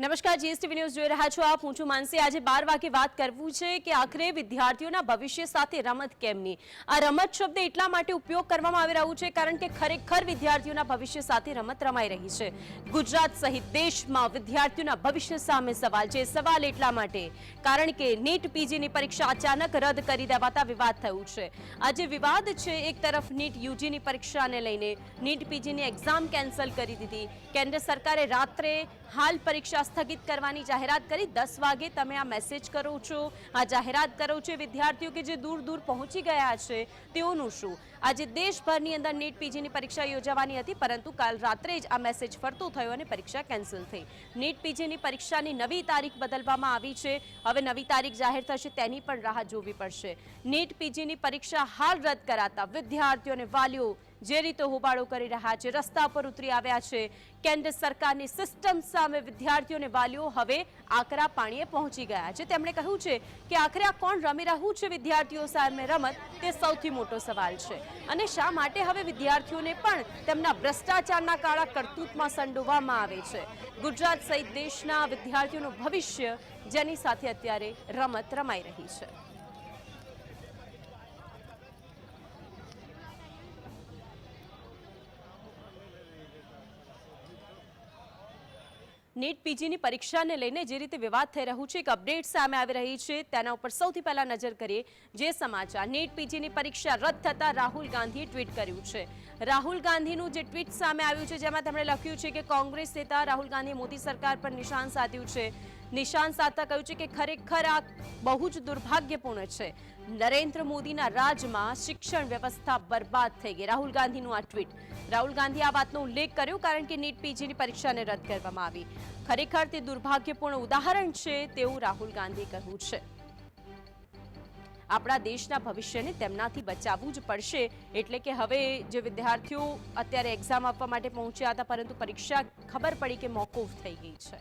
નમસ્કાર, GSTV news જોઈ રહ્યા છો આપ। હું છું માનસી। આજે 12 વાગે વાત કરવું છે કે આખરે વિદ્યાર્થીઓના ભવિષ્ય સાથે રમત કેમની। આ રમત શબ્દ એટલા માટે ઉપયોગ કરવામાં આવી રહ્યું છે કારણ કે ખરેખર વિદ્યાર્થીઓના ભવિષ્ય સાથે રમત રમાઈ રહી છે। ગુજરાત સહિત દેશમાં વિદ્યાર્થીઓના ભવિષ્ય સામે સવાલ છે। સવાલ એટલા માટે કારણ કે નીટ પીજીની પરીક્ષા અચાનક રદ કરી દેવાતા વિવાદ થયું છે। આજે વિવાદ છે, એક તરફ નીટ યુજીની પરીક્ષાને લઈને નીટ પીજીની એક્ઝામ કેન્સલ કરી દીધી। કેન્દ્ર સરકારે રાત્રે હાલ પરીક્ષા સ્થગિત કરવાની જાહેરાત કરી। 10 વાગે તમે આ મેસેજ કરો છો, આ જાહેરાત કરો છો। વિદ્યાર્થીઓ કે જે દૂર દૂર પહોંચી ગયા છે તેઓનું શું? આજે દેશભરની અંદર નીટ પીજીની પરીક્ષા યોજાવાની હતી, પરંતુ કાલ રાત્રે જ આ મેસેજ ફરતો થયો અને પરીક્ષા કેન્સલ થઈ। નીટ પીજીની પરીક્ષાની નવી તારીખ બદલવામાં આવી છે। હવે નવી તારીખ જાહેર થશે તેની પણ રાહ જોવી પડશે। નીટ પીજીની પરીક્ષા હાલ રદ કરાતા વિદ્યાર્થીઓ અને વાલીઓ જે રીતે હોબાળો કરી રહ્યા છે, રસ્તા પર ઉતરી આવ્યા છે। કેન્દ્ર સરકારની સિસ્ટમ સામે વિદ્યાર્થીઓ અને વાલીઓ હવે આકરા પાણીએ પહોંચી ગયા છે। તેમણે કહ્યું છે કે આખરે આ કોણ રમી રહ્યું છે વિદ્યાર્થીઓ સામે રમત, તે સૌથી મોટો સવાલ છે। અને શા માટે હવે વિદ્યાર્થીઓને પણ તેમના ભ્રષ્ટાચારના કાળા કરતૂતમાં સંડોવવામાં આવે છે? ગુજરાત સહિત દેશના વિદ્યાર્થીઓનું ભવિષ્ય જેની સાથે અત્યારે રમત રમાઈ રહી છે। નીટ પીજીની પરીક્ષાને લઈને જે રીતે વિવાદ થઈ રહ્યું છે, એક અપડેટ સામે આવી રહી છે, તેના ઉપર સૌથી પહેલા નજર કરીએ જે સમાચાર। નીટ પીજીની પરીક્ષા રદ થતા રાહુલ ગાંધીએ ટ્વીટ કર્યું છે। રાહુલ ગાંધીનું જે ટ્વીટ સામે આવ્યું છે, જેમાં તેમણે લખ્યું છે કે કોંગ્રેસ નેતા રાહુલ ગાંધીએ મોદી સરકાર પર નિશાન સાધ્યું છે। નિશાન સાધતા કહ્યું છે કે ખરેખર આ બહુ જ દુર્ભાગ્યપૂર્ણ છે। નરેન્દ્ર મોદીના રાજમાં શિક્ષણ વ્યવસ્થા બરબાદ થઈ ગઈ। રાહુલ ગાંધીનું આ ટ્વીટ। રાહુલ ગાંધીએ આ વાતનો ઉલ્લેખ કર્યો કારણ કે નીટ પીજીની પરીક્ષાને રદ કરવામાં આવી। ખરેખર તે દુર્ભાગ્યપૂર્ણ ઉદાહરણ છે તેવું રાહુલ ગાંધીએ કહ્યું છે। આપણા દેશના ભવિષ્યને તેમનાથી બચાવવું જ પડશે। એટલે કે હવે જે વિદ્યાર્થીઓ અત્યારે એક્ઝામ આપવા માટે પહોંચ્યા હતા, પરંતુ પરીક્ષા ખબર પડી કે મોકૂફ થઈ ગઈ છે,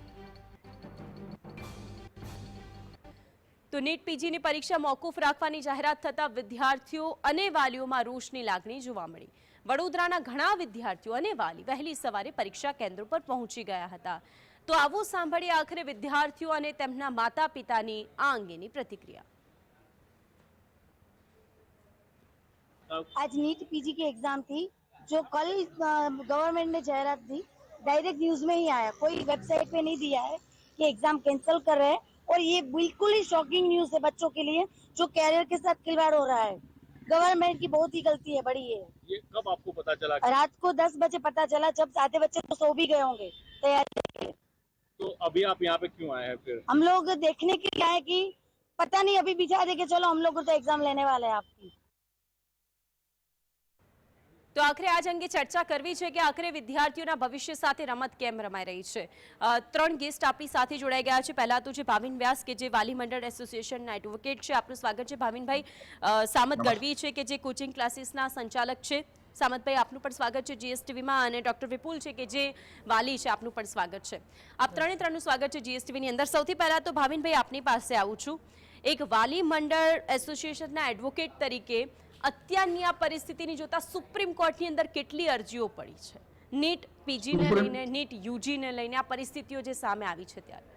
તો નીટ પીજીની પરીક્ષા મોકૂફ રાખવાની જાહેરાત થતા વિદ્યાર્થીઓ અને વાલીઓમાં રોષની લાગણી જોવા મળી। વડોદરાના ઘણા વિદ્યાર્થીઓ અને વાલી વહેલી સવારે પરીક્ષા કેન્દ્ર પર પહોંચી ગયા હતા। તો આવો સાંભળીએ આખરે વિદ્યાર્થીઓ અને તેમના માતા પિતાની આ અંગેની પ્રતિક્રિયા। आज नीट पीजी की एग्जाम थी, जो कल गवर्नमेंट ने जाहिरात दी, डायरेक्ट न्यूज में ही आया, कोई वेबसाइट पे नहीं दिया है कि एग्जाम कैंसिल कर रहे हैं। और ये बिल्कुल ही शॉकिंग न्यूज है बच्चों के लिए, जो कैरियर के साथ खिलवाड़ हो रहा है। गवर्नमेंट की बहुत ही गलती है, बड़ी है। ये कब आपको पता चला? रात को 10 बजे पता चला, जब आधे बच्चे तो सो भी गए होंगे तैयारी। तो अभी आप यहाँ पे क्यों आए हैं फिर? हम लोग देखने के लिए आए कि पता नहीं, अभी बिछा दे के चलो, हम लोग तो एग्जाम लेने वाले हैं आपकी। તો આખરે આજ અંગે ચર્ચા કરવી છે કે આખરે વિદ્યાર્થીઓના ભવિષ્ય સાથે રમત કેમ રમાઈ રહી છે। ત્રણ ગેસ્ટ આપણી સાથે જોડાઈ ગયા છે। પહેલા તો છે ભાવિન વ્યાસ કે જે વાલી મંડળ એસોસિએશનના એડવોકેટ છે। આપનું સ્વાગત છે ભાવિનભાઈ। સામત ગઢવી છે કે જે કોચિંગ ક્લાસીસના સંચાલક છે। સામતભાઈ, આપનું પણ સ્વાગત છે જીએસટીવીમાં। અને ડોક્ટર વિપુલ છે કે જે વાલી છે, આપનું પણ સ્વાગત છે। આપ ત્રણનું સ્વાગત છે જીએસટીવીની અંદર। સૌથી પહેલા તો ભાવિનભાઈ આપની પાસે આવું છું। એક વાલી મંડળ એસોસિએશનના એડવોકેટ તરીકે અત્યારની આ પરિસ્થિતિની જોતા સુપ્રીમ કોર્ટની અંદર કેટલી અરજીઓ પડી છે નીટ પીજીને લઈને, નીટ યુજીને લઈને, આ પરિસ્થિતિઓ જે સામે આવી છે ત્યારે?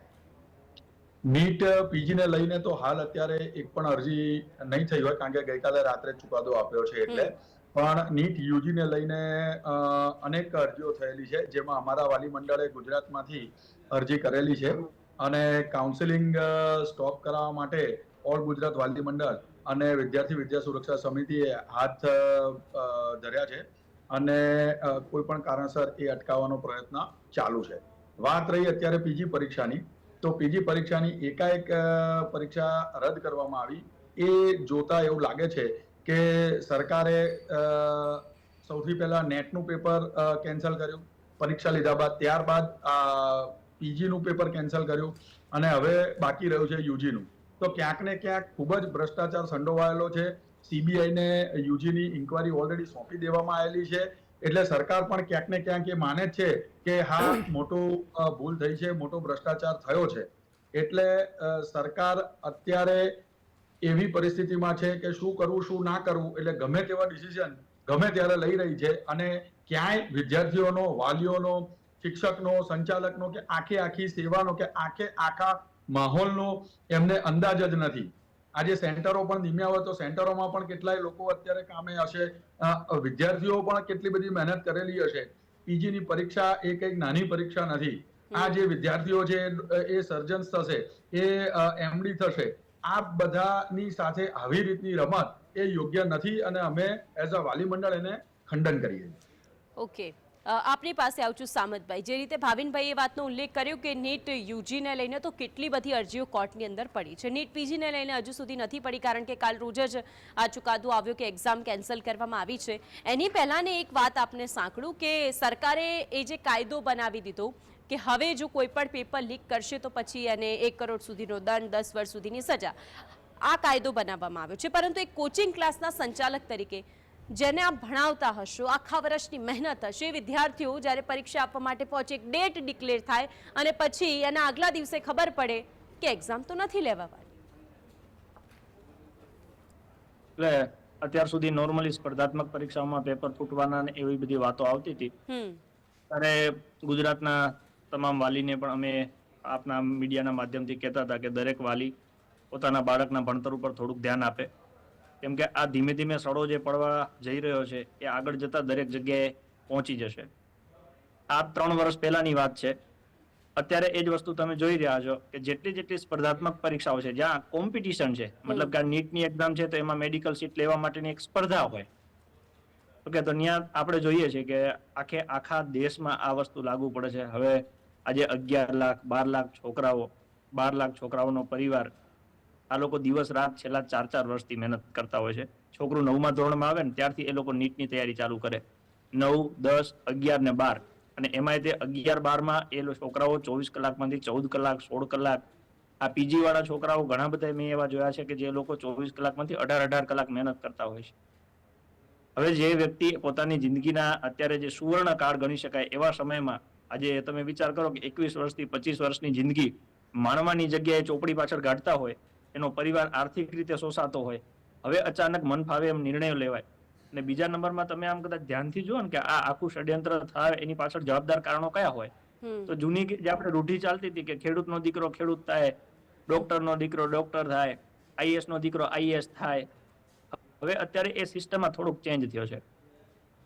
નીટ પીજીને લઈને તો હાલ અત્યારે એક પણ અરજી નહીં થઈ હોય, કારણ કે ગઈકાલે રાત્રે ચુકાદો આપ્યો છે એટલે। પણ નીટ યુજીને લઈને અનેક અરજીઓ થયેલી છે, જેમાં અમારા વાલી મંડળે ગુજરાતમાંથી અરજી કરેલી છે। અને કાઉન્સેલિંગ સ્ટોપ કરાવવા માટે ઓલ ગુજરાત વાલી મંડળ અને વિદ્યાર્થી વિદ્યા સુરક્ષા સમિતિએ હાથ ધર્યા છે, અને કોઈ પણ કારણસર એ અટકાવવાનો પ્રયત્ન ચાલુ છે। વાત રહી અત્યારે પીજી પરીક્ષાની, તો પીજી પરીક્ષાની એકાએક પરીક્ષા રદ કરવામાં આવી, એ જોતા એવું લાગે છે કે સરકારે સૌથી પહેલા નેટનું પેપર કેન્સલ કર્યું પરીક્ષા લીધા બાદ, ત્યારબાદ પીજીનું પેપર કેન્સલ કર્યું, અને હવે બાકી રહ્યું છે યુજીનું। તો ક્યાંક ને ક્યાંક ખૂબ જ ભ્રષ્ટાચાર સંડોવાયેલો છે। સીબીઆઈને યુજીની ઇન્કવાયરી ઓલરેડી સોંપી દેવામાં આવેલી છે, એટલે સરકાર પણ ક્યાંક ને ક્યાંક એ માને છે કે હા, મોટું ભૂલ થઈ છે, મોટો ભ્રષ્ટાચાર થયો છે। એટલે સરકાર અત્યારે એવી પરિસ્થિતિમાં છે કે શું કરવું શું ના કરવું, એટલે ગમે તેવા ડિસિઝન ગમે ત્યારે લઈ રહી છે, અને ક્યાંય વિદ્યાર્થીઓનો, વાલીઓનો, શિક્ષકનો, સંચાલકનો કે આખી સેવાનો કે આખા માહોલનો એમને અંદાજ જ નથી. આજે સેન્ટરો પણ ધીમ્યા હોય તો સેન્ટરોમાં પણ કેટલાય લોકો અત્યારે કામે હશે, વિદ્યાર્થીઓ પણ કેટલી બધી મહેનત કરેલી હશે. પીજીની પરીક્ષા એ કંઈક નાની પરીક્ષા નથી. આ જે વિદ્યાર્થીઓ છે એ સર્જન્સ થશે, એ એમડી થશે. આ બધાની સાથે આવી રીતની રમત એ યોગ્ય નથી અને અમે એઝ અ વાલી મંડળ એને ખંડન કરીએ છીએ. ઓકે, આપની પાસે આવું છું સામતભાઈ. જે રીતે ભાવિનભાઈએ એ વાતનો ઉલ્લેખ કર્યો કે નીટ યુજીને લઈને તો કેટલી બધી અરજીઓ કોર્ટની અંદર પડી છે, નીટ પીજીને લઈને હજુ સુધી નથી પડી કારણ કે કાલ રોજ જ આ ચુકાદો આવ્યો કે એક્ઝામ કેન્સલ કરવામાં આવી છે. એની પહેલાંની એક વાત આપને સાંકળું કે સરકારે એ જે કાયદો બનાવી દીધો કે હવે જો કોઈ પણ પેપર લીક કરશે તો પછી એને 1 કરોડ સુધીનો દંડ, 10 વર્ષ સુધીની સજા, આ કાયદો બનાવવામાં આવ્યો છે. પરંતુ એક કોચિંગ ક્લાસના સંચાલક તરીકે જેને આપ ભણાવતા હશો, આખા વર્ષની મહેનત હશે, વિદ્યાર્થીઓ જ્યારે પરીક્ષા આપવા માટે પહોંચે, એક ડેટ ડિક્લેર થાય અને પછી એના આગલા દિવસે ખબર પડે કે એક્ઝામ તો નથી લેવાવાની. એટલે અત્યાર સુધી નોર્મલી સ્પર્ધાત્મક પરીક્ષાઓમાં પેપર ફૂટવાના ને એવી બધી વાતો આવતી હતી. ત્યારે ગુજરાતના તમામ વાલીને પણ અમે આપના મીડિયાના માધ્યમથી કહેતા હતા કે દરેક વાલી પોતાના બાળકના ભણતર ઉપર થોડુંક ધ્યાન આપે, કેમ કે આ ધીમે ધીમે સડો જે પડવા જઈ રહ્યો છે એ આગળ જતા દરેક જગ્યાએ પહોંચી જશે. આ 3 વર્ષ પહેલાની વાત છે. અત્યારે એ જ વસ્તુ તમે જોઈ રહ્યા છો કે જેટલી સ્પર્ધાત્મક પરીક્ષાઓ છે જ્યાં કોમ્પિટિશન છે, મતલબ કે આ નીટની એક્ઝામ છે તો એમાં મેડિકલ સીટ લેવા માટેની એક સ્પર્ધા હોય, ઓકે, તો ત્યાં આપણે જોઈએ છીએ કે આખા દેશમાં આ વસ્તુ લાગુ પડે છે. હવે આજે 11 લાખ 12 લાખ છોકરાઓ, 12 લાખ છોકરાઓનો પરિવાર, આ લોકો દિવસ રાત છેલ્લા 4 વર્ષથી મહેનત કરતા હોય છે. છોકરું 9મા ધોરણમાં આવે ને ત્યારથી એ લોકો નીટની તૈયારી ચાલુ કરે, 9, 10, 11 ને 12, અને એમાંય તે 11, 12માં એ છોકરાઓ 24 કલાકમાંથી 14 કલાક, 16 કલાક. આ પીજી વાળા છોકરાઓ ઘણા બધા મેં એવા જોયા છે કે જે લોકો 24 કલાકમાંથી 18 કલાક મહેનત કરતા હોય છે. હવે જે વ્યક્તિ પોતાની જિંદગીના અત્યારે જે સુવર્ણ કાળ ગણી શકાય એવા સમયમાં આજે તમે વિચાર કરો કે 21 વર્ષથી 25 વર્ષની જિંદગી માણવાની જગ્યાએ ચોપડી પાછળ ગાઢતા હોય, એનો પરિવાર આર્થિક રીતે શોષાતો હોય, હવે અચાનક મન ફાવે એમ નિર્ણયો લેવાય. અને બીજા નંબરમાં તમે આમ કદાચ ધ્યાનથી જુઓ ને કે આ આખું ષડયંત્ર થાય એની પાછળ જવાબદાર કારણો કયા હોય, તો જૂની જે આપણે રૂઢી ચાલતી હતી કે ખેડૂતનો દીકરો ખેડૂત થાય, ડોક્ટરનો દીકરો ડોક્ટર થાય, આઈએએસ નો દીકરો આઈએએસ થાય. હવે અત્યારે એ સિસ્ટમમાં થોડુંક ચેન્જ થયો છે.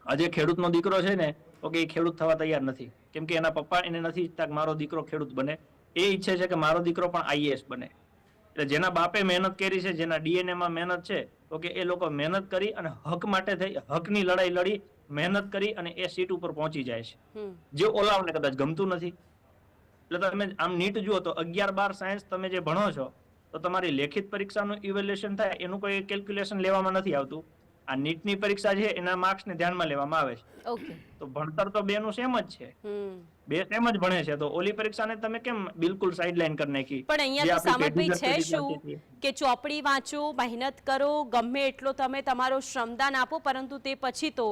આજે ખેડૂતનો દીકરો છે ને તો કે એ ખેડૂત થવા તૈયાર નથી, કેમ કે એના પપ્પા એને નથી ઈચ્છતા કે મારો દીકરો ખેડૂત બને, એ ઈચ્છે છે કે મારો દીકરો પણ આઈએએસ બને. એટલે જેના બાપે મહેનત કરી છે, જેના ડીએનએ માં મહેનત છે, તો કે એ લોકો મહેનત કરી અને હક માટે થઈ, હકની લડાઈ લડી, મહેનત કરી અને એ સીટ ઉપર પહોંચી જાય છે, જે ઓલાવને કદાચ ગમતું નથી. એટલે તમે આમ નીટ જુઓ તો 11, 12 સાયન્સ તમે જે ભણો છો તો તમારી લેખિત પરીક્ષાનું ઇવેલ્યુએશન થાય એનું કોઈ કેલ્ક્યુલેશન લેવામાં નથી આવતું. આ નીટની પરીક્ષા છે એના માર્ક્સને ધ્યાનમાં લેવામાં આવે છે. ઓકે, તો ભણતર તો બેનું સેમ જ છે, બે સેમ જ ભણે છે, તો ઓલી પરીક્ષાને તમે કેમ બિલકુલ સાઇડલાઇન કરી નાખી? પણ અહીંયા તો સામતભાઈ છે શું કે ચોપડી વાંચો, મહેનત કરો, ગમે એટલો તમે તમારો શ્રમદાન આપો, પરંતુ તે પછી તો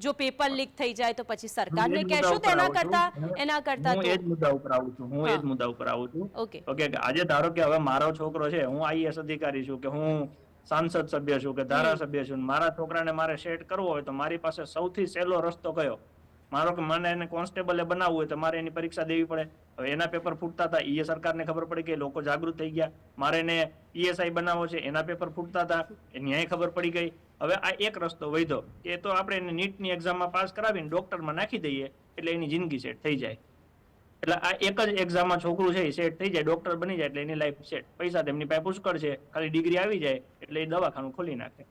જો પેપર લીક થઈ જાય તો પછી સરકારને કહેશો તો એના કરતા હું એ જ મુદ્દા ઉપર આવું છું. ઓકે, આજે ધારો કે હવે મારો છોકરો છે, હું આઈએએસ અધિકારી છું કે હું સાંસદ સભ્ય છું કે ધારાસભ્ય છું, મારા છોકરાને મારે સેટ કરવો હોય તો મારી પાસે સૌથી સહેલો રસ્તો કયો? મારો કે મને એને કોન્સ્ટેબલે બનાવવું હોય તો મારે એની પરીક્ષા દેવી પડે. હવે એના પેપર ફૂટતા હતા, એ સરકારને ખબર પડી કે લોકો જાગૃત થઈ ગયા. મારે એને ઈએસઆઈ બનાવવો છે, એના પેપર ફૂટતા હતા, એની ખબર પડી ગઈ. હવે આ એક રસ્તો વધ્યો કે તો આપણે એને નીટની એક્ઝામમાં પાસ કરાવીને ડોક્ટરમાં નાખી દઈએ એટલે એની જિંદગી સેટ થઈ જાય. એટલે આ એક જ એક્ઝામમાં છોકરું છે એ સેટ થઈ જાય, ડોક્ટર બની જાય એટલે એની લાઈફ સેટ. પૈસા તેમની પાસે પુષ્કળ છે, ખાલી ડિગ્રી આવી જાય એટલે એ દવાખાનું ખોલી નાખે.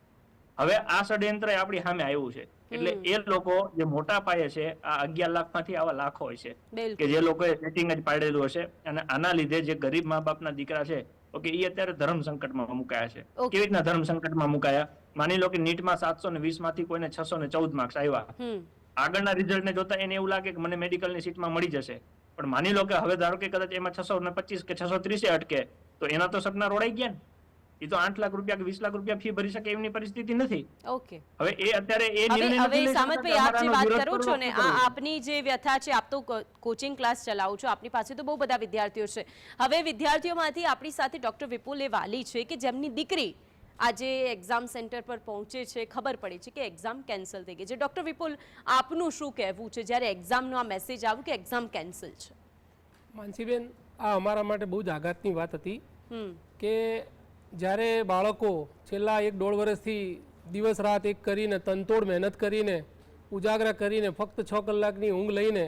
હવે આ ષડયંત્ર આપણી સામે આવ્યું છે. એટલે એ લોકો જે મોટા પાયે છે, આ 11 લાખમાંથી આવા લાખો હોય છે કે જે લોકોએ સેટિંગ જ પાડેલું હશે, અને આના લીધે જે ગરીબ મા બાપના દીકરા છે ઓકે એ અત્યારે ધર્મ સંકટમાં મુકાયા છે. કેવી રીતના ધર્મ સંકટમાં મુકાયા? માની લો કે નીટમાં 720 માંથી કોઈને 614 માર્ક્સ આવ્યા, આગળના રિઝલ્ટને જોતા એને એવું લાગે કે મને મેડિકલની સીટમાં મળી જશે. પણ માની લો કે હવે ધારો કે કદાચ એમાં 625 કે 630 અટકે તો એના તો સપના રોડાઈ ગયા ને. એ તો 8 લાખ રૂપિયા કે 20 લાખ રૂપિયા ફી ભરી શકે એમની પરિસ્થિતિ નથી. ઓકે, હવે એ અત્યારે એ નિર્ણય હવે સામતભાઈ આપ જે વાત કરો છો ને, આ આપની જે વ્યથા છે, આપ તો કોચિંગ ક્લાસ ચલાવો છો, આપની પાસે તો બહુ બધા વિદ્યાર્થીઓ છે. હવે વિદ્યાર્થીઓમાંથી આપણી સાથે ડોક્ટર વિપુલ એ વાલી છે કે જેમની દીકરી આજે એક્ઝામ સેન્ટર પર પહોંચે છે, ખબર પડે છે કે એક્ઝામ કેન્સલ થઈ ગઈ છે. ડૉક્ટર વિપુલ, આપનું શું કહેવું છે જ્યારે એક્ઝામનો આ મેસેજ આવ્યો કે એક્ઝામ કેન્સલ છે? માનસીબેન, આ અમારા માટે બહુ જ આઘાતની વાત હતી હમ કે જ્યારે બાળકો છેલ્લા 1-1.5 વર્ષથી દિવસ રાત એક કરીને તનતોડ મહેનત કરીને ઉજાગરા કરીને ફક્ત 6 કલાકની ઊંઘ લઈને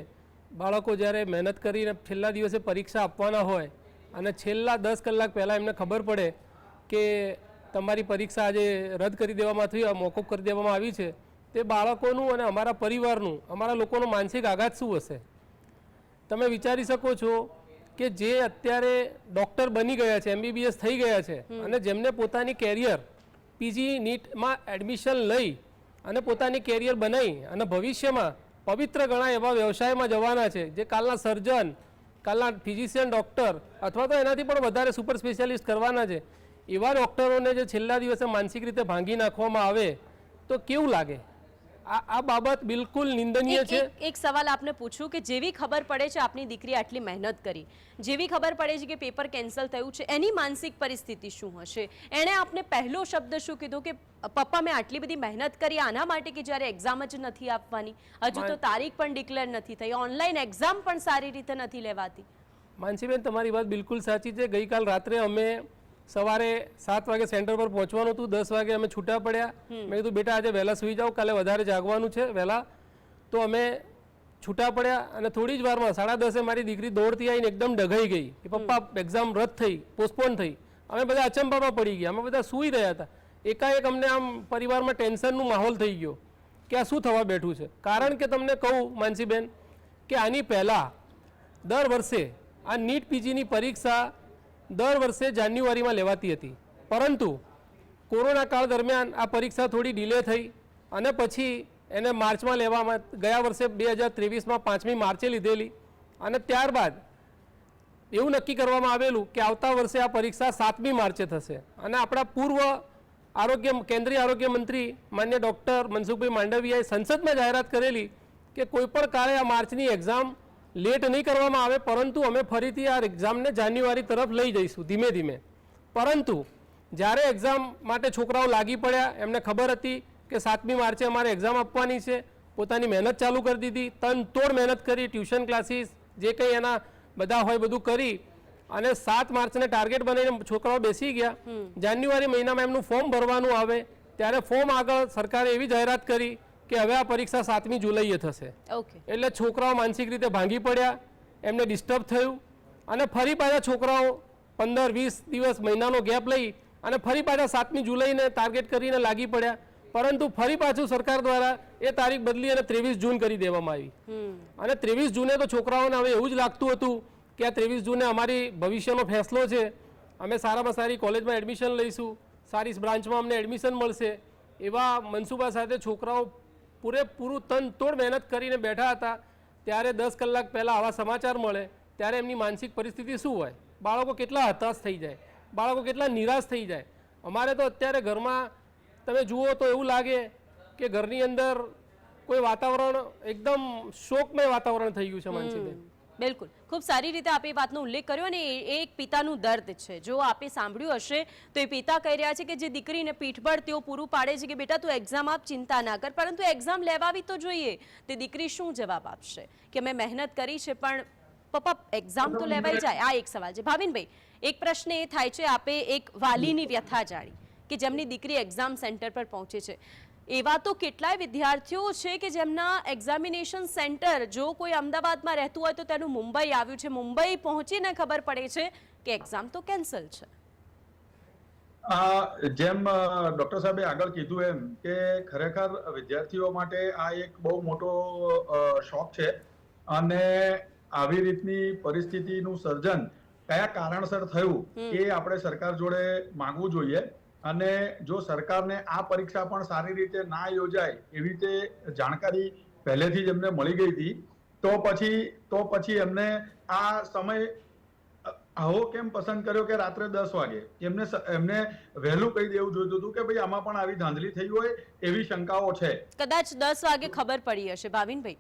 બાળકો જ્યારે મહેનત કરીને છેલ્લા દિવસે પરીક્ષા આપવાના હોય અને છેલ્લા 10 કલાક પહેલાં એમને ખબર પડે કે તમારી પરીક્ષા આજે રદ કરી દેવામાં આવી, મોકૂફ કરી દેવામાં આવી છે, તે બાળકોનું અને અમારા પરિવારનું, અમારા લોકોનું માનસિક આઘાત શું હશે? તમે વિચારી શકો છો કે જે અત્યારે ડૉક્ટર બની ગયા છે, MBBS થઈ ગયા છે અને જેમને પોતાની કેરિયર પીજી નીટમાં એડમિશન લઈ અને પોતાની કેરિયર બનાવી અને ભવિષ્યમાં પવિત્ર ગણાય એવા વ્યવસાયમાં જવાના છે, જે કાલના સર્જન, કાલના ફિઝિશિયન ડૉક્ટર અથવા તો એનાથી પણ વધારે સુપર સ્પેશિયાલિસ્ટ કરવાના છે, એવા ડૉક્ટરોને જે છેલ્લા દિવસે માનસિક રીતે ભાંગી નાખવામાં આવે તો કેવું લાગે? આ બાબત બિલકુલ નિંદનીય છે. એક સવાલ આપને પૂછું કે જેવી ખબર પડે છે આપની દીકરી આટલી મહેનત કરી, જેવી ખબર પડે છે કે પેપર કેન્સલ થયું છે, એની માનસિક પરિસ્થિતિ શું હશે? એણે આપને પહેલો શબ્દ શું કીધો કે પપ્પા મેં આટલી બધી મહેનત કરી આના માટે કે જ્યારે એક્ઝામ જ નથી આપવાની, હજુ તો તારીખ પણ ડિક્લેર નથી થઈ, ઓનલાઈન એક્ઝામ પણ સારી રીતે નથી લેવાતી? માનસીબેન, તમારી વાત બિલકુલ સાચી છે. ગઈકાલ રાત્રે અમે સવારે 7 વાગે સેન્ટર પર પહોંચવાનું હતું, 10 વાગે અમે છૂટા પડ્યા. મેં કીધું બેટા આજે વહેલા સૂઈ જાઓ, કાલે વધારે જાગવાનું છે વહેલા. તો અમે છૂટા પડ્યા અને થોડી જ વારમાં 10:30 મારી દીકરી દોડતી આવીને એકદમ ડઘાઈ ગઈ કે પપ્પા એક્ઝામ રદ થઈ, પોસ્ટપોન થઈ. અમે બધા અચંબામાં પડી ગયા, અમે બધા સૂઈ રહ્યા હતા. એકાએક અમને આમ પરિવારમાં ટેન્શનનું માહોલ થઈ ગયો કે આ શું થવા બેઠું છે. કારણ કે તમને કહું માનસીબેન કે આની પહેલાં દર વર્ષે આ નીટ પીજીની પરીક્ષા દર વર્ષે જાન્યુઆરીમાં લેવાતી હતી, પરંતુ કોરોના કાળ દરમિયાન આ પરીક્ષા થોડી ડિલે થઈ અને પછી એને માર્ચમાં લેવામાં, ગયા વર્ષે 2023માં 5મી માર્ચે લીધેલી અને ત્યારબાદ એવું નક્કી કરવામાં આવેલું કે આવતા વર્ષે આ પરીક્ષા 7મી માર્ચે થશે. અને આપણા પૂર્વ કેન્દ્રીય આરોગ્ય મંત્રી માન્ય ડૉક્ટર મનસુખભાઈ માંડવિયાએ સંસદમાં જાહેરાત કરેલી કે કોઈપણ કાળે આ માર્ચની એક્ઝામ લેટ નહીં કરવામાં આવે, પરંતુ અમે ફરીથી આ એક્ઝામને જાન્યુઆરી તરફ લઈ જઈશું ધીમે ધીમે. પરંતુ જ્યારે એક્ઝામ માટે છોકરાઓ લાગી પડ્યા, એમને ખબર હતી કે 7મી માર્ચે અમારે એક્ઝામ આપવાની છે, પોતાની મહેનત ચાલુ કરી દીધી, તનતોડ મહેનત કરી, ટ્યુશન ક્લાસીસ જે કંઈ એના બધા હોય બધું કરી અને 7 માર્ચને ટાર્ગેટ બનાવીને છોકરાઓ બેસી ગયા. જાન્યુઆરી મહિનામાં એમનું ફોર્મ ભરવાનું આવે ત્યારે ફોર્મ આગળ સરકારે એવી જાહેરાત કરી કે હવે આ પરીક્ષા 7મી જુલાઈએ થશે. એટલે છોકરાઓ માનસિક રીતે ભાંગી પડ્યા, એમને ડિસ્ટર્બ થયું અને ફરી પાછા છોકરાઓ 15-20 દિવસ મહિનાનો ગેપ લઈ અને ફરી પાછા 7મી જુલાઈને ટાર્ગેટ કરીને લાગી પડ્યા. પરંતુ ફરી પાછું સરકાર દ્વારા એ તારીખ બદલી અને 23 જૂન કરી દેવામાં આવી. અને 23 જૂને તો છોકરાઓને હવે એવું જ લાગતું હતું કે આ 23 જૂને અમારી ભવિષ્યનો ફેસલો છે, અમે સારામાં સારી કોલેજમાં એડમિશન લઈશું, સારી બ્રાન્ચમાં અમને એડમિશન મળશે, એવા મનસુબા સાથે છોકરાઓ પૂરેપૂરું તનતોડ મહેનત કરીને બેઠા હતા. ત્યારે 10 કલાક પહેલાં આવા સમાચાર મળે ત્યારે એમની માનસિક પરિસ્થિતિ શું હોય? બાળકો કેટલા હતાશ થઈ જાય, બાળકો કેટલા નિરાશ થઈ જાય. અમારે તો અત્યારે ઘરમાં તમે જુઓ તો એવું લાગે કે ઘરની અંદર કોઈ વાતાવરણ એકદમ શોકમય વાતાવરણ થઈ ગયું છે માનસીબેન. બિલકુલ, ખૂબ સારી રીતે આપે વાતનો ઉલ્લેખ કર્યો અને એ એક પિતાનું દર્દ છે. જો આપે સાંભળ્યું હશે તો એ પિતા કહી રહ્યા છે કે જે દીકરીને પીઠબળ તેઓ પૂરું પાડે છે કે બેટા તું એક્ઝામ આપ, ચિંતા ના કર, પરંતુ એક્ઝામ લેવાવી તો જોઈએ. તે દીકરી શું જવાબ આપશે કે મેં મહેનત કરી છે પણ પપ્પા એક્ઝામ તો લેવાઈ જાય? આ એક સવાલ છે. ભાવિનભાઈ, એક પ્રશ્ન એ થાય છે, આપે એક વાલીની વ્યથા જાણી કે જેમની દીકરી એક્ઝામ સેન્ટર પર પહોંચે છે. એવા તો કેટલાય વિદ્યાર્થીઓ છે કે જેમના એક્ઝામિનેશન સેન્ટર જો કોઈ અમદાવાદમાં રહેતું હોય તો તેનું મુંબઈ આવ્યું છે, મુંબઈ પહોંચીને ખબર પડે છે કે એક્ઝામ તો કેન્સલ છે. જેમ ડોક્ટર સાહેબે આગળ કીધું એમ કે ખરેખર વિદ્યાર્થીઓ માટે આ એક બહુ મોટો શોક છે અને આવી રીતની પરિસ્થિતિનું સર્જન કયા કારણસર થયું એ આપણે સરકાર જોડે માંગવું જોઈએ. અને જો સરકારને આ પરીક્ષા પણ સારી રીતે ના યોજાય એવી રીતે જાણકારી પહેલેથી જ એમને મળી ગઈ હતી તો પછી એમને આ સમય આવો કેમ પસંદ કર્યો કે રાત્રે 10 વાગે? એમને વહેલું કહી દેવું જોઈતું હતું કે ભાઈ આમાં પણ આવી ધાંધલી થઈ હોય એવી શંકાઓ છે. કદાચ 10 વાગે ખબર પડી હશે. ભાવિનભાઈ,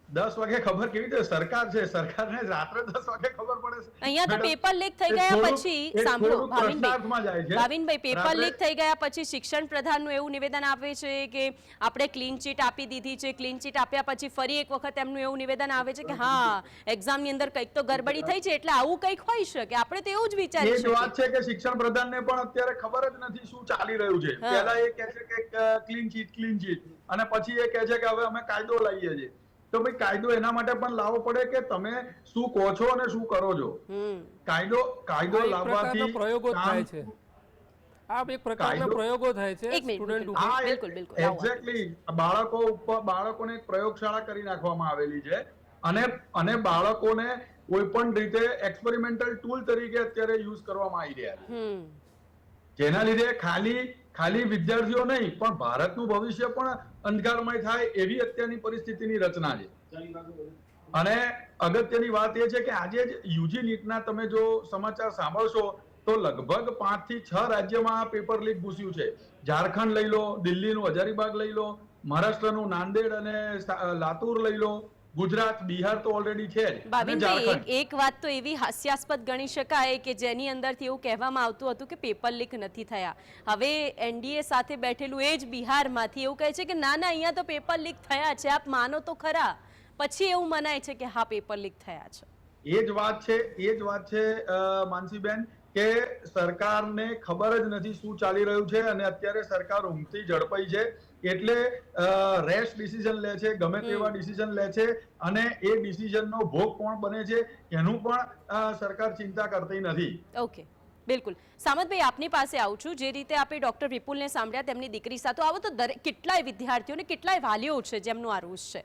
10 વાગે ખબર કેવી રીતે? સરકાર છે, સરકારને રાત્રે 10 વાગે ખબર પડે છે? અહીંયા તો મેડમ, પેપર લીક થઈ એ ગયા થોડુંક- પછી એ સાંભળો થોડુંક પ્રશ્નાર્થમાં જાય છે. ભાવિનભાઈ પેપર રાત્રે- લીક થઈ ગયા પછી શિક્ષણ પ્રધાનનું એવું નિવેદન આપે છે કે આપણે ક્લીન ચીટ આપી દીધી છે. ક્લીન ચીટ આપ્યા પછી ફરી એક વખત એમનું એવું નિવેદન આવે છે કે હા એક્ઝામની અંદર કંઈક તો ગડબડી થઈ છે એટલે આવું કંઈક હોઈ શકે. આપણે તો એવું જ એ વિચારી જ વાત શકીએ. છે કે શિક્ષણ પ્રધાનને પણ અત્યારે ખબર જ નથી શું ચાલી રહ્યું છે. હા. પહેલા એ કહે છે કે ક્લીન ચીટ અને પછી એ કહે છે કે હવે અમે કાયદો લાવીએ છીએ. તો ભાઈ કાયદો એના માટે પણ લાવવો પડે કે તમે શું કહો છો અને શું કરો છો. કાયદો આ એક લાવવાથી પ્રકારના પ્રયોગો જ થાય કામ- છે. આ એક પ્રકારના કાયદો- પ્રયોગો થાય છે એક મિનિટ, સ્ટુડન્ટ બિલકુલ. ઉપર. બિલકુલ, બિલકુલ. આવો, આવો. એક્ઝેક્ટલી બાળકોને એક પ્રયોગશાળા કરી નાખવામાં આવેલી છે અને બાળકોને કોઈ પણ રીતે એક્સપેરિમેન્ટલ ટૂલ તરીકે અત્યારે યુઝ કરવામાં આવી રહ્યા છે. જેના લીધે ખાલી વિદ્યાર્થીઓ નહીં પણ ભારતનું ભવિષ્ય પણ અંધકારમય થાય એવી અત્યારની પરિસ્થિતિની રચના છે. અને અગત્યની વાત એ છે કે આજે જ યુજી નીટના તમે જો સમાચાર સાંભળશો તો લગભગ 5 થી 6 રાજ્યમાં આ પેપર લીક ઘૂસ્યું છે. ઝારખંડ લઈ લો, દિલ્હીનું હજારીબાગ લઈ લો, મહારાષ્ટ્રનું નાંદેડ અને લાતુર લઈ લો, ગુજરાત, બિહાર તો ઓલરેડી છે જ. અને ભાવિનભાઈ ઝારખંડ. એક વાત તો એવી હાસ્યાસ્પદ ગણી શકાય કે જેની અંદરથી એવું કહેવામાં આવતું હતું કે પેપર લીક નથી થયા. હવે એનડીએ સાથે બેઠેલું એ જ બિહારમાંથી એવું કહે છે કે ના ના અહીંયા તો પેપર લીક થયા છે, આપ માનો તો ખરા. પછી એવું મનાય છે કે હા પેપર લીક થયા છે. એ જ વાત છે માનસીબેન કે સરકારને ખબર જ નથી શું ચાલી રહ્યું છે અને અત્યારે સરકાર ઊંઘથી ઝડપાઈ છે એટલે રેશ ડિસિઝન લે છે, ગમે તેવા ડિસિઝન લે છે અને એ ડિસિઝનનો ભોગ કોણ બને છે એનું પણ સરકાર ચિંતા કરતી નથી. ઓકે, બિલકુલ. સામતભાઈ આપની પાસે આવું છું. જે રીતે આપણે ડોક્ટર વિપુલને સાંભળ્યા તેમની દીકરી સાથે, આવો તો કેટલાય વિદ્યાર્થીઓને કેટલાય વાલીઓ છે જેમનું આ રોષ છે,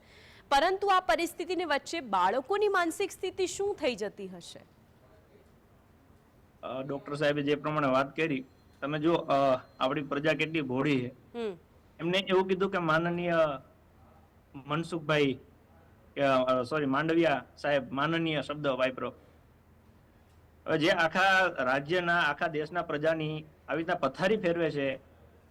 પરંતુ આ પરિસ્થિતિની વચ્ચે બાળકોની માનસિક સ્થિતિ શું થઈ જતી હશે? ડોક્ટર સાહેબે જે પ્રમાણે વાત કરી, તમે જો આપણી પ્રજા કેટલી ભોળી છે. એમને એવું કીધું કે માનનીય મનસુખભાઈ માંડવિયા સાહેબ માનનીય શબ્દ વાપરો. હવે જે આખા રાજ્યના આખા દેશના પ્રજાની આવી રીતના પથારી ફેરવે છે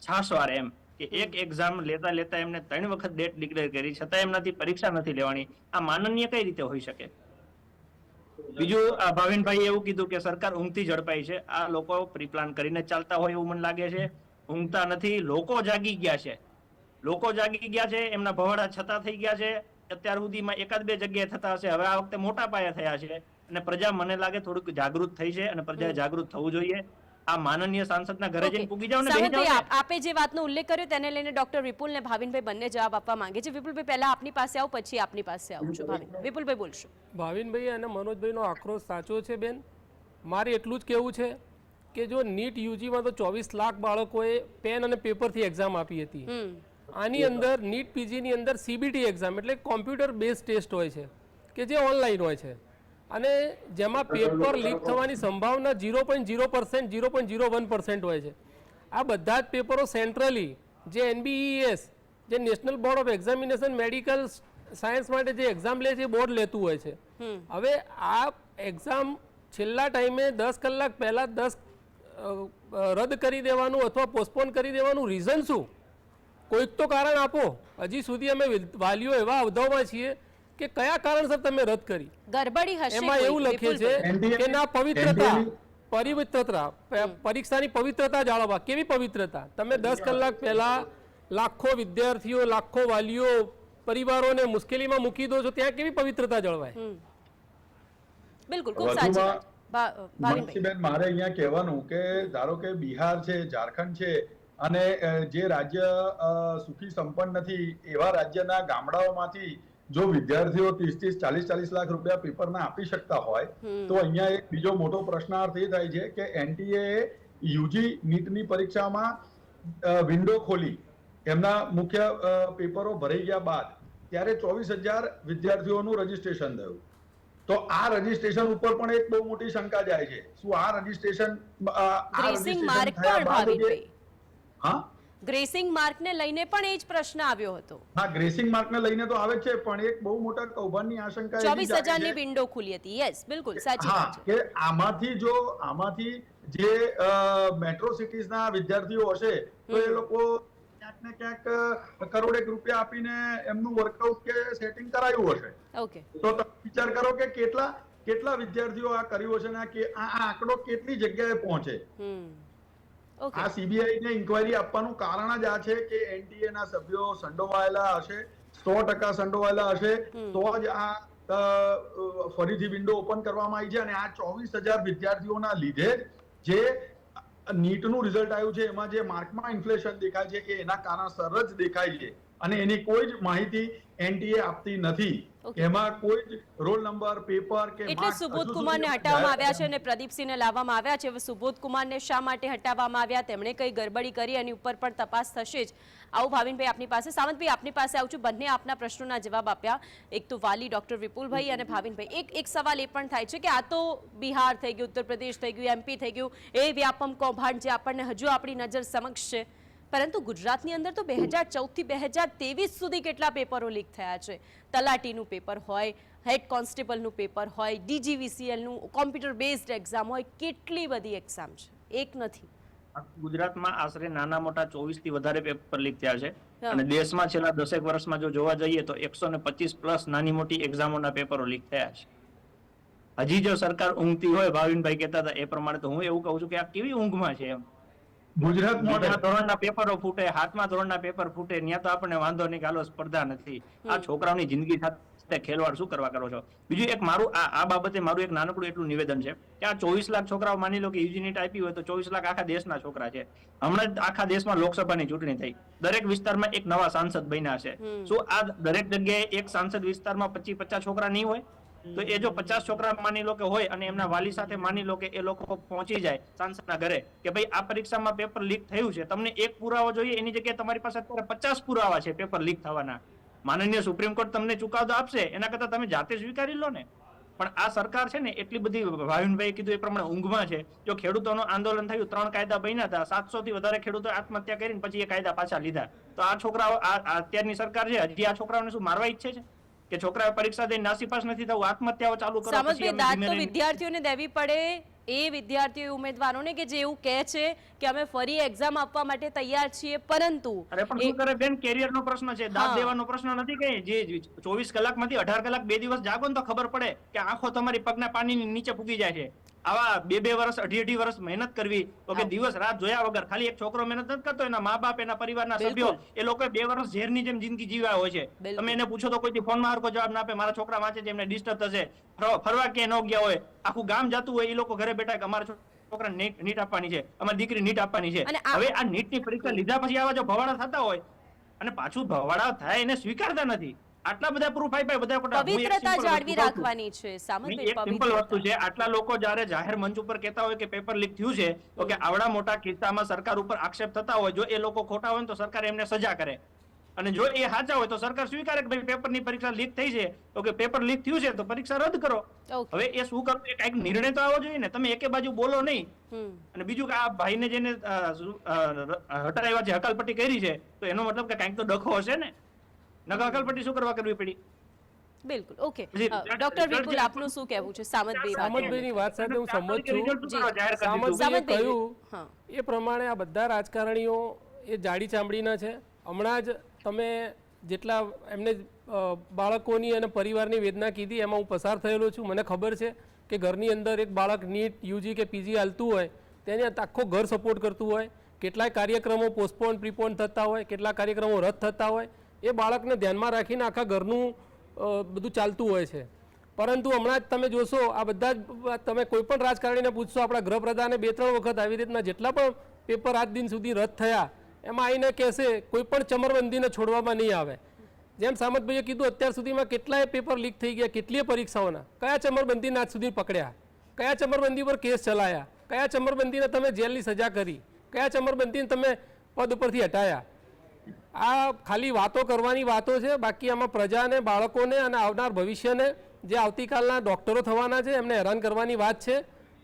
છાસવાર એમ કે એક એક્ઝામ લેતા લેતા એમને 3 વખત ડેટ ડિક્લેર કરી છતાં એમનાથી પરીક્ષા નથી લેવાની. આ માનનીય કઈ રીતે હોઈ શકે? બીજું ભાવિનભાઈ એવું કીધું કે સરકાર ઊંઘથી ઝડપાઈ છે. આ લોકો પ્રીપ્લાન કરીને ચાલતા હોય એવું મને લાગે છે. ઊંઘતા નથી. લોકો જાગી ગયા છે, એમના ભવાડા છતાં થઈ ગયા છે. અત્યાર સુધીમાં 1-2 જગ્યાએ થતા હશે, હવે આ વખતે મોટા પાયે થયા છે અને પ્રજા મને લાગે થોડુંક જાગૃત થઈ છે અને પ્રજાએ જાગૃત થવું જોઈએ. આ માનનીય સાંસદના ઘરે જઈને પૂગી જાવ ને બેસી જાવ ને. આપે જે વાતનો ઉલ્લેખ કર્યો તેને લઈને ડોક્ટર વિપુલ ને ભાવિનભાઈ બંને જવાબ આપવા માંગે છે. વિપુલભાઈ પહેલા આપની પાસે આવું, પછી આપની પાસે આવું છું. વિપુલભાઈ બોલશો. ભાવિનભાઈ અને મનોજભાઈનો આક્રોશ સાચો છે બેન. મારે એટલું જ કહેવું છે કે જો નીટ યુજીમાં તો 24 લાખ બાળકોએ પેન અને પેપરથી એક્ઝામ આપી હતી. આની અંદર નીટ પીજીની અંદર સીબીટી એક્ઝામ એટલે કોમ્પ્યુટર બેઝ ટેસ્ટ હોય છે કે જે ઓનલાઈન હોય છે અને જેમાં પેપર લીક થવાની સંભાવના 0.0%, 0.01% હોય છે. આ બધા જ પેપરો સેન્ટ્રલી જે NBES જે national board of examination medical science માટે જે એક્ઝામ લે છે બોર્ડ લેતું હોય છે. હવે આ એક્ઝામ છેલ્લા ટાઈમે 10 કલાક પહેલા 10 રદ કરી દેવાનું અથવા પોસ્ટપોન કરી દેવાનું રીઝન શું? કોઈક તો કારણ આપો. હજી સુધી અમે વાલીઓ એવા અવધાવમાં છીએ કે કયા કારણસર તમે રદ કરી? ગરબડી હશે. એમાં એવું લખે છે કે ના પવિત્રતા પરીક્ષાની પવિત્રતા જાળવવા. કેવી પવિત્રતા? તમે 10 કલાક પહેલા લાખો વિદ્યાર્થીઓ, લાખો વાલીઓ, પરિવારોને મુશ્કેલીમાં મૂકી દો છો, ત્યાં કેવી પવિત્રતા જળવાય? બિલકુલ, ખૂબ સાચી વાત. મનસીબેન, મારે અહીંયા કહેવાનું કે ધારો કે બિહાર છે, ઝારખંડ છે અને જે રાજ્ય સુખી સંપન્ન નથી એવા રાજ્યના ગામડાઓમાંથી જો વિદ્યાર્થીઓ 30-40 લાખ રૂપિયા પેપરના આપી શકતા હોય તો અહીંયા એક બીજો મોટો પ્રશ્નાર્થ એ થાય છે કે એનટીએ યુજી નીટની પરીક્ષામાં વિન્ડો ખોલી એમના મુખ્ય પેપરો ભરાઈ ગયા બાદ ત્યારે 24,000 વિદ્યાર્થીઓનું રજીસ્ટ્રેશન થયું. તો આ રજીસ્ટ્રેશન ઉપર પણ એક બહુ મોટી શંકા જાય છે. શું આ રજીસ્ટ્રેશન ગ્રેસિંગ માર્કને લઈને પણ એ જ પ્રશ્ન આવ્યો હતો. હા, ગ્રેસિંગ માર્કને લઈને તો આવે છે પણ એક બહુ મોટા કૌભાંડની આશંકા 24,000 ની વિન્ડો ખુલી હતી. યસ, બિલકુલ સાચી વાત છે. કે આમાંથી જે મેટ્રો સિટીઝના વિદ્યાર્થીઓ હશે તો એ લોકો ક્યાંક ને ક્યાંક કરોડેક રૂપિયા આપીને એમનું વર્કઆઉટ કે સેટિંગ કરાયું હશે. ઓકે, તો તમે વિચાર કરો કે કેટલા વિદ્યાર્થીઓ આ કર્યું હશે ને કે આ આંકડો કેટલી જગ્યાએ પહોંચે. ઓકે, આ સીબીઆઈ ને ઇન્કવાયરી આપવાનું કારણ જ આ છે કે એનટીએ ના સભ્યો સંડોવાયેલા હશે, 100% સંડોવાયેલા હશે, તો જ આ ફરીથી વિન્ડો ઓપન કરવામાં આવી છે. અને આ 24,000 વિદ્યાર્થીઓના લીધે જે નીટનું રિઝલ્ટ આવ્યું છે એમાં જે માર્કમાં ઇન્ફ્લેશન દેખાય છે કે એના કારણસર જ દેખાય છે અને એની કોઈ જ માહિતી એનટીએ આપતી નથી. એમાં કોઈ જ રોલ નંબર, પેપર કે એટલે સુબોધ કુમારને હટાવવામાં આવ્યા છે અને પ્રદીપસિંહને લાવવામાં આવ્યા છે. હવે સુબોધ કુમારને શા માટે હટાવવામાં આવ્યા, તેમણે કઈ ગડબડી કરી એની ઉપર પણ તપાસ થશે જ. આવું ભાવિનભાઈ આપની પાસે, સામંતભાઈ આપની પાસે આવું છું. બંને આપના પ્રશ્નોના જવાબ આપ્યા, એક તો વાલી ડોક્ટર વિપુલભાઈ અને ભાવિનભાઈ. એક સવાલ એ પણ થાય છે કે આ તો બિહાર થઈ ગયું, ઉત્તર પ્રદેશ થઈ ગયું, એમપી થઈ ગયું, એ વ્યાપમ કૌભાંડ જે આપણને હજુ આપણી નજર સમક્ષ છે. પરંતુ ગુજરાતની અંદર તો 2014 થી 2023 સુધી કેટલા પેપરો લીક થયા છે. તલાટીનું પેપર હોય, હેડ કોન્સ્ટેબલનું પેપર હોય, ડીજીવીસીએલનું કોમ્પ્યુટર બેઝડ એક્ઝામ હોય, કેટલી બધી એક્ઝામ છે, એક નથી. ગુજરાતમાં આશરે નાના મોટા 24 થી વધારે પેપર લીક થયા છે અને દેશમાં છેલ્લા 10 વર્ષમાં જો જોવા જઈએ તો 125 પ્લસ નાની મોટી એક્ઝામોના પેપરો લીક થયા છે. હજી જો સરકાર ઊંઘતી હોય, ભાવિનભાઈ કહેતા હતા એ પ્રમાણે, તો હું એવું કહું છું કે આ કેવી ઊંઘમાં છે એમ. ગુજરાત ધોરણના પેપરો ફૂટે, 7મા ધોરણના પેપર ફૂટે, ત્યાં તો આપણને વાંધો નહીં, હાલો સ્પર્ધા નથી. આ છોકરાઓની જિંદગી સાથે ખેલવાડ શું કરવા કરો છો? બીજું એક મારું આ બાબતે મારું એક નાનકડું એટલું નિવેદન છે કે આ 24 લાખ છોકરાઓ, માની લો કે યુજી નીટ આપી હોય તો 24 લાખ આખા દેશના છોકરા છે. હમણાં જ આખા દેશમાં લોકસભાની ચૂંટણી થઈ, દરેક વિસ્તારમાં એક નવા સાંસદ બન્યા છે. શું આ દરેક જગ્યાએ એક સાંસદ વિસ્તારમાં 25-50 છોકરા નહીં હોય? તો એ જો 50 છોકરા માની લો કે હોય અને એમના વાલી સાથે માની લો કે એ લોકો પહોંચી જાય સાંસદના ઘરે કે ભાઈ આ પરીક્ષામાં પેપર લીક થયું છે, તમને એક પુરાવો જોઈએ, એની જગ્યાએ તમારી પાસે અત્યારે 50 પુરાવા છે પેપર લીક થવાના. માનનીય સુપ્રીમ કોર્ટ તમને ચુકાદો આપશે, એના કરતા તમે જાતે સ્વીકારી લો ને. પણ આ સરકાર છે ને એટલી બધી, ભાવિનભાઈ કીધું એ પ્રમાણે ઊંઘમાં છે. જો ખેડૂતોનું આંદોલન થયું, 3 કાયદા બન્યા હતા, 700 થી વધારે ખેડૂતોએ આત્મહત્યા કરીને પછી એ કાયદા પાછા લીધા. તો આ છોકરાઓ, અત્યારની સરકાર છે, હજી આ છોકરાઓને શું મારવા ઈચ્છે છે કે છોકરાઓ પરીક્ષા દઈને નાસીપાસ નથી થવું, આત્મહત્યાઓ ચાલુ કરો? સામંતભાઈ, દાદ તો વિદ્યાર્થીઓને દેવી પડે, એ વિદ્યાર્થીઓ ઉમેદવારોને કે જે એવું કહે છે કે અમે ફરી એક્ઝામ આપવા માટે તૈયાર છીએ, પરંતુ અરે પણ શું કરે બેન, કેરિયરનો પ્રશ્ન છે, દાદ દેવાનો પ્રશ્ન નથી. કે જે 24 કલાકમાંથી 18 કલાક 2 દિવસ જાગો ને તો ખબર પડે કે આંખો તમારી પગના પાણીની નીચે ફૂગી જાય છે. આવા 2 વર્ષ, 2.5 વર્ષ મહેનત કરવી તો કે દિવસ રાત જોયા વગર, ખાલી એક છોકરો મહેનત નથી કરતો, એના મા બાપ, એના પરિવારના સભ્યો, એ લોકો 2 વર્ષ ઝેરની જેમ જિંદગી જીવ્યા હોય છે. તમે એને પૂછો તો કોઈ ફોનમાં હરકો જવાબ ના આપે. મારા છોકરા વાંચે છે, એમને ડિસ્ટર્બ થશે, ફરવા ક્યાંય ન ગયા હોય, આખું ગામ જતું હોય, એ લોકો ઘરે બેઠા કે અમારા છોકરા નીટ આપવાની છે, અમારી દીકરી નીટ આપવાની છે. હવે આ નીટની પરીક્ષા લીધા પછી આવા જો ભવાડા થતા હોય અને પાછું ભવાડા થાય એને સ્વીકારતા નથી. આટલા બધા પ્રૂફ આપ્યા, બધા પવિત્રતા જાળવી રાખવાની છે. એક સિમ્પલ વસ્તુ છે, આટલા લોકો જ્યારે જાહેર મંચ ઉપર કહેતા હોય કે પેપર લીક થયું છે, તો કે આવડા મોટા કિસ્સામાં સરકાર ઉપર આક્ષેપ થતા હોય, જો એ લોકો ખોટા હોય તો સરકાર એમને સજા કરે, અને જો એ સાચા હોય તો સરકાર સ્વીકારે કે ભાઈ પેપરની પરીક્ષા લીક થઈ છે, તો કે પેપર લીક થયું છે તો પરીક્ષા રદ કરો. હવે એ શું કરવું, એ કઈક નિર્ણય તો આવવો જોઈએ ને. તમે એકે બાજુ બોલો નહીં. અને બીજું કે આ ભાઈને જેને હટાવ્યા છે, હકાલપટ્ટી કરી છે, તો એનો મતલબ કે કઈક તો ડખો હશે ને. નકર હકાલપટ્ટી શું કરવા કરવી પડી? બિલકુલ. ઓકે, ડોક્ટર વિપુલ, આપનું શું કહેવું છે? સામંતભાઈની વાત સાથે હું સંમત છું. સામંતભાઈએ કહ્યું એ પ્રમાણે આ બધા રાજકારણીઓ એ જાડી ચામડીના છે. હમણાં જ તમે જેટલા એમને બાળકોની અને પરિવારની વેદના કીધી, એમાં હું પસાર થયેલો છું. મને ખબર છે કે ઘરની અંદર એક બાળક નીટ, યુજી કે પીજી હાલતું હોય, તેને આખો ઘર સપોર્ટ કરતું હોય, કેટલાય કાર્યક્રમો પોસ્ટપોન, પ્રીપોન થતા હોય, કેટલા કાર્યક્રમો રદ થતા હોય, એ બાળકને ધ્યાનમાં રાખીને આખા ઘરનું બધું ચાલતું હોય છે. પરંતુ હમણાં જ તમે જોશો, આ બધા જ તમે કોઈ પણ રાજકારણીને પૂછશો, આપણા ગૃહપ્રધાને 2-3 વખત આવી રીતના જેટલા પણ પેપર આજ દિન સુધી રદ થયા, એમાં આવીને કહેશે કોઈ પણ ચમરબંધીને છોડવામાં નહીં આવે. જેમ સામંતભાઈએ કીધું, અત્યાર સુધીમાં કેટલાય પેપર લીક થઈ ગયા, કેટલીય પરીક્ષાઓના, કયા ચમરબંધીને આજ સુધી પકડ્યા, કયા ચમરબંધી પર કેસ ચલાયા, કયા ચમરબંધીને તમે જેલની સજા કરી, કયા ચમરબંધીને તમે પદ ઉપરથી હટાયા. આ ખાલી વાતો કરવાની વાતો છે. બાકી આમાં પ્રજાને, બાળકોને અને આવનાર ભવિષ્યને, જે આવતીકાલના ડોક્ટરો થવાના છે, એમને હેરાન કરવાની વાત છે.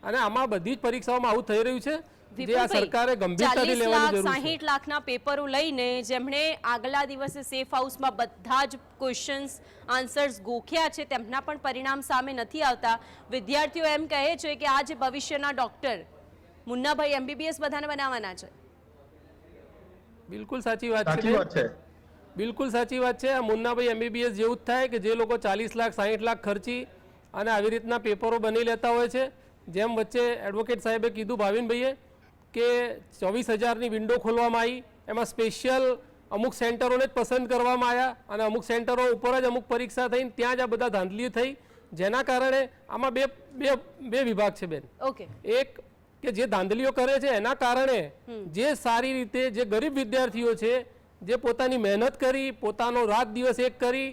અને આમાં બધી જ પરીક્ષાઓમાં આવું થઈ રહ્યું છે, જે આ સરકારે ગંભીરતાથી લેવાની જરૂર છે. 60 લાખના પેપરો લઈને જેમણે આગલા દિવસે સેફ હાઉસમાં બધા જ ક્વેશ્ચન્સ, આન્સર્સ ગોખ્યા છે, તેમના પણ પરિણામ સામે નથી આવતા. વિદ્યાર્થીઓ એમ કહે છે કે આ જે ભવિષ્યના ડોક્ટર મુન્નાભાઈ MBBS બધાને બનાવવાના છે. બિલકુલ સાચી વાત સાચી છે વાત છે. બિલકુલ સાચી વાત છે. આ મુન્નાભાઈ MBBS જેવું જ થાય કે જે લોકો 40 લાખ 60 લાખ ખર્ચી અને આવી રીતના પેપરો બની લેતા હોય છે. જેમ વચ્ચે એડવોકેટ સાહેબે કીધું ભાવિનભાઈએ કે 24,000ની વિન્ડો ખોલવામાં આવી, એમાં સ્પેશિયલ અમુક સેન્ટરોને જ પસંદ કરવામાં આવ્યા અને અમુક સેન્ટરો ઉપર જ અમુક પરીક્ષા થઈને ત્યાં જ આ બધા ધાંધલીઓ થઈ, જેના કારણે આમાં બે વિભાગ છે બેન. ઓકે, એક કે જે ધાંધલીઓ કરે છે એના કારણે જે સારી રીતે જે ગરીબ વિદ્યાર્થીઓ છે જે પોતાની મહેનત કરી, પોતાનો રાત દિવસ એક કરી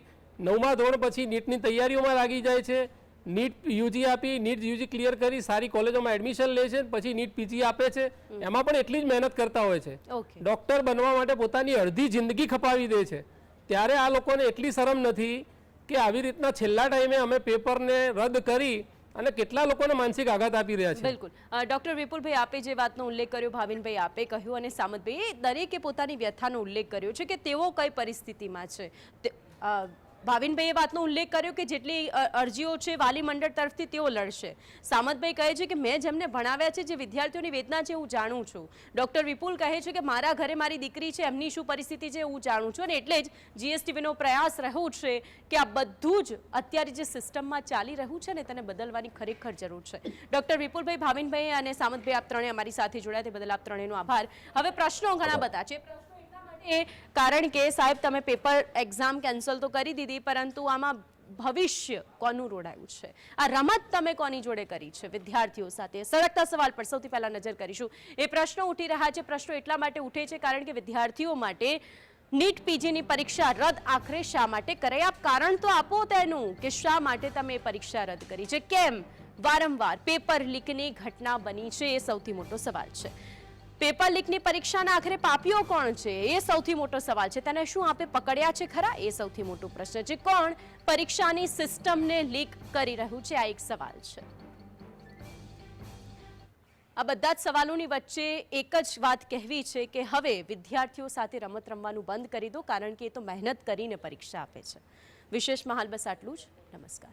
9મા ધોરણ પછી નીટની તૈયારીઓમાં લાગી જાય છે, નીટ યુજી આપી, નીટ યુજી ક્લિયર કરી સારી કોલેજોમાં એડમિશન લે છે, પછી નીટ પીજી આપે છે, એમાં પણ એટલી જ મહેનત કરતા હોય છે. ઓકે. ડોક્ટર બનવા માટે પોતાની અડધી જિંદગી ખપાવી દે છે, ત્યારે આ લોકોને એટલી શરમ નથી કે આવી રીતના છેલ્લા ટાઈમે અમે પેપરને રદ કરી અને કેટલા લોકોને માનસિક આઘાત આપી રહ્યા છે. બિલકુલ. ડોક્ટર વિપુલભાઈ, આપે જે વાતનો ઉલ્લેખ કર્યો, ભાવિનભાઈ આપે કહ્યું અને સામતભાઈ દરેકે પોતાની વ્યથાનો ઉલ્લેખ કર્યો છે કે તેઓ કઈ પરિસ્થિતિમાં છે. ભાવિનભાઈએ વાતનો ઉલ્લેખ કર્યો કે જેટલી અરજીઓ છે વાલી મંડળ તરફથી તેઓ લડશે. સામતભાઈ કહે છે કે મેં જેમને ભણાવ્યા છે, જે વિદ્યાર્થીઓની વેદના છે હું જાણું છું. ડોક્ટર વિપુલ કહે છે કે મારા ઘરે મારી દીકરી છે, એમની શું પરિસ્થિતિ છે હું જાણું છું, અને એટલે જ GSTVનો પ્રયાસ રહ્યો છે કે આ બધું જ અત્યારે જે સિસ્ટમમાં ચાલી રહ્યું છે ને તેને બદલવાની ખરેખર જરૂર છે. ડોક્ટર વિપુલભાઈ, ભાવિનભાઈ અને સામતભાઈ, આપ ત્રણેય અમારી સાથે જોડાયા તે બદલ આપ ત્રણેયનો આભાર. હવે પ્રશ્નો ઘણા બધા છે, કારણ કે સાહેબ તમે પેપર એક્ઝામ કેન્સલ તો કરી દીધી, પરંતુ આમાં ભવિષ્ય કોનું રોડાયું છે? આ રમત તમે કોની જોડે કરી છે વિદ્યાર્થીઓ સાથે? સળગતા સવાલ પર સૌથી પહેલા નજર કરીશું. એ પ્રશ્નો ઉઠી રહ્યા છે. પ્રશ્નો એટલા માટે ઉઠે છે કારણ કે વિદ્યાર્થીઓ માટે નીટ પીજીની પરીક્ષા રદ આખરે શા માટે કરાઈ? આપ કારણ તો આપો તેનું કે શા માટે તમે પરીક્ષા રદ કરી છે, કેમ વારંવાર પેપર લીકની ઘટના બની છે, એ સૌથી મોટો સવાલ છે. પેપર લીકની પરીક્ષાના આખરે પાપીઓ કોણ છે એ સૌથી મોટો સવાલ છે. તેને શું આપે પકડ્યા છે ખરા? એ સૌથી મોટો પ્રશ્ન છે. કોણ પરીક્ષાની સિસ્ટમને લીક કરી રહ્યું છે? આ એક સવાલ છે. આ બધા જ સવાલોની વચ્ચે એક જ વાત કહેવી છે કે હવે વિદ્યાર્થીઓ સાથે રમત રમવાનું બંધ કરી દો, કારણ કે એ તો મહેનત કરીને પરીક્ષા આપે છે. વિશેષમાં હાલ બસ આટલું જ. નમસ્કાર.